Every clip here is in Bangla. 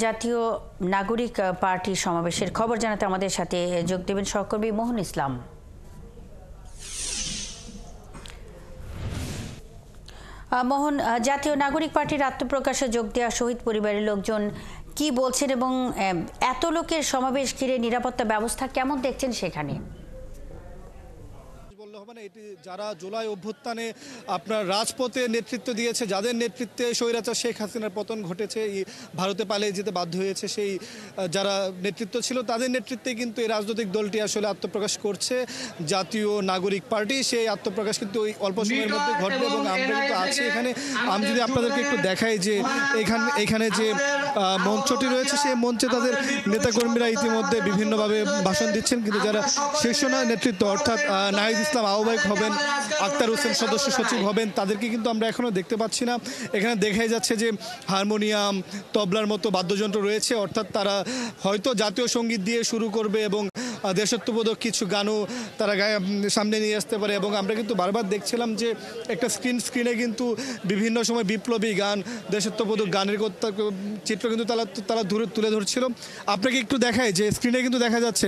জাতীয় নাগরিক পার্টি সমাবেশের খবর জানাতে আমাদের সাথে যোগ দেবেন সহকর্মী মোহন ইসলাম। মোহন, জাতীয় নাগরিক পার্টির আত্মপ্রকাশে যোগ দেওয়া শহীদ পরিবারের লোকজন কি বলছেন এবং এত লোকের সমাবেশ ঘিরে নিরাপত্তা ব্যবস্থা কেমন দেখছেন সেখানে? এটি যারা জুলাই অভ্যুত্থানে আপনার রাজপথে নেতৃত্ব দিয়েছে, যাদের নেতৃত্বে স্বৈরাচার শেখ হাসিনার পতন ঘটেছে, ভারতে পালিয়ে যেতে বাধ্য হয়েছে, সেই যারা নেতৃত্ব ছিল তাদের নেতৃত্বে কিন্তু এই রাজনৈতিক দলটি আসলে আত্মপ্রকাশ করছে। জাতীয় নাগরিক পার্টি সেই আত্মপ্রকাশ কিন্তু ওই অল্প সময়ের মধ্যে ঘটবে এবং আমরা কিন্তু আছি এখানে। আমি যদি আপনাদেরকে একটু দেখাই যে এখানে যে মঞ্চটি রয়েছে সেই মঞ্চে তাদের নেতাকর্মীরা ইতিমধ্যে বিভিন্নভাবে ভাষণ দিচ্ছেন, কিন্তু যারা শীর্ষ নেতৃত্ব অর্থাৎ নাহিদ ইসলাম আহ্বায়ক হবেন, আক্তার হোসেন সদস্য সচিব হবেন, তাদেরকে কিন্তু আমরা এখনো দেখতে পাচ্ছি না। এখানে দেখাই যাচ্ছে যে হারমোনিয়াম, তবলার মতো বাদ্যযন্ত্র রয়েছে, অর্থাৎ তারা হয়তো জাতীয় সঙ্গীত দিয়ে শুরু করবে এবং দেশত্ববোধক কিছু গানও তারা সামনে নিয়ে আসতে পারে। এবং আমরা কিন্তু বারবার দেখছিলাম যে একটা স্ক্রিনে কিন্তু বিভিন্ন সময় বিপ্লবী গান, দেশত্ববোধক গানের চিত্র কিন্তু তারা তুলে ধরছিল। আপনাকে একটু দেখায় যে স্ক্রিনে কিন্তু দেখা যাচ্ছে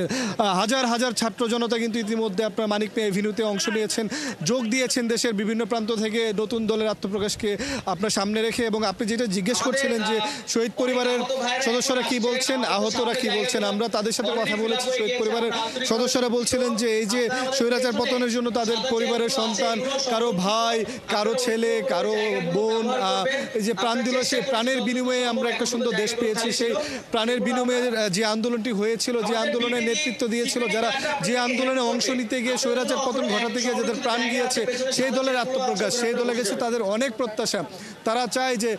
হাজার হাজার ছাত্র জনতা কিন্তু ইতিমধ্যে আপনার মানিক মিয়া এভিনিউতে অংশ নিয়েছেন, যোগ দিয়েছেন দেশের বিভিন্ন প্রান্ত থেকে নতুন দলের আত্মপ্রকাশকে আপনার সামনে রেখে। এবং আপনি যেটা জিজ্ঞেস করছিলেন যে শহীদ পরিবারের সদস্যরা কি বলছেন, আহতরা কি বলছেন, আমরা তাদের সাথে কথা বলেছি। শহীদ পরিবারের সদস্যরা বলছিলেন যে এই যে স্বৈরাচার পতনের জন্য তাদের পরিবারের সন্তান, কারো ভাই, কারো ছেলে, কারো বোন এই যে প্রাণ দিল, সেই প্রাণের বিনিময়ে আমরা একটা সুন্দর দেশ পেয়েছি। সেই প্রাণের বিনিময়ে যে আন্দোলনটি হয়েছিল, যে আন্দোলনের নেতৃত্ব দিয়েছিল, যারা যে আন্দোলনে অংশ নিতে গিয়ে স্বৈরাচার পতন ঘটাতে গিয়ে যাদের প্রাণ গিয়েছে, সেই দলের আত্মপ্রকাশ, সেই দলে গেছে তাদের অনেক প্রত্যাশা। তারা চায় যে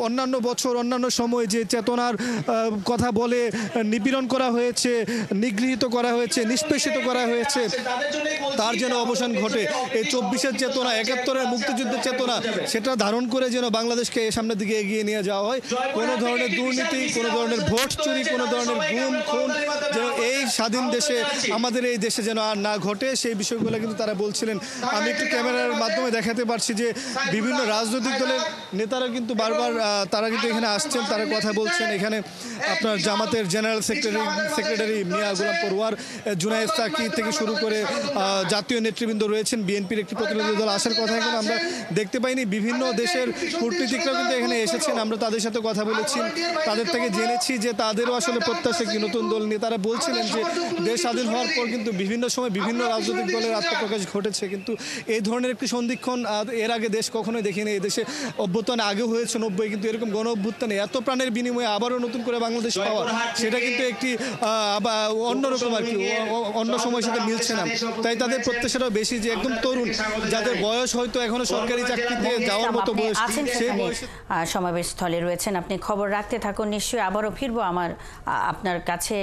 অন্যান্য বছর অন্যান্য সময় যে চেতনার কথা বলে নিপীড়ন করা হয়েছে, নিগৃহীত করা হয়েছে, নিষ্পেষিত করা হয়েছে, তার যেন অবসান ঘটে। এই 24-এর চেতনা, 71-এর মুক্তিযুদ্ধের চেতনা, সেটা ধারণ করে যেন বাংলাদেশকে সামনের দিকে এগিয়ে নিয়ে যাওয়া হয়। কোনো ধরনের দুর্নীতি, কোনো ধরনের ভোট চুরি, কোনো ধরনের গুম খুন যেন এই স্বাধীন দেশে, আমাদের এই দেশে যেন আর না ঘটে, সেই বিষয়গুলো কিন্তু তারা বলছিলেন। আমি একটু ক্যামেরার মাধ্যমে দেখাতে পারছি যে বিভিন্ন রাজনৈতিক দলের নেতারা কিন্তু বারবার তারা কিন্তু এখানে আসছেন, তারা কথা বলছেন। এখানে আপনার জামাতের জেনারেল সেক্রেটারি মিয়া গোলাম পরওয়ার, জুনায়েদ সাকি থেকে শুরু করে জাতীয় নেতৃবৃন্দ রয়েছেন, বিএনপির একটি প্রতিনিধি দল আসার কথা এখন আমরা দেখতে পাইনি। বিভিন্ন দেশের কূটনীতিকরা কিন্তু এখানে এসেছেন, আমরা তাদের সাথে কথা বলেছি, তাদের থেকে জেনেছি যে তাদেরও আসলে প্রত্যাশা কি নতুন দল নিয়ে। তারা বলছিলেন যে দেশ স্বাধীন হওয়ার পর কিন্তু বিভিন্ন সময় বিভিন্ন রাজনৈতিক দলের আত্মপ্রকাশ ঘটেছে, কিন্তু এই ধরনের একটি সন্ধিক্ষণ এর আগে দেশ কখনোই দেখিনি। এই দেশে অভ্যুত্থান আগে হয়েছে 90, কিন্তু এরকম গণ অভ্যুত্থানে এত প্রাণের বিনিময়ে আবারও নতুন করে বাংলাদেশ পাওয়া, সেটা কিন্তু একটি অন্যরকম আর কি, অন্য সময়ের সাথে মিলছে না। তাই তাদের প্রত্যাশাটাও বেশি যে একদম তরুণ, যাদের বয়স হয়তো এখনো সরকারি চাকরিতে যাওয়ার মতো বয়স, সেই বয়সে সমাবেশ স্থলে রয়েছেন। আপনি খবর রাখতে থাকুন, নিশ্চয়ই আবারও ফিরবো আপনার কাছে।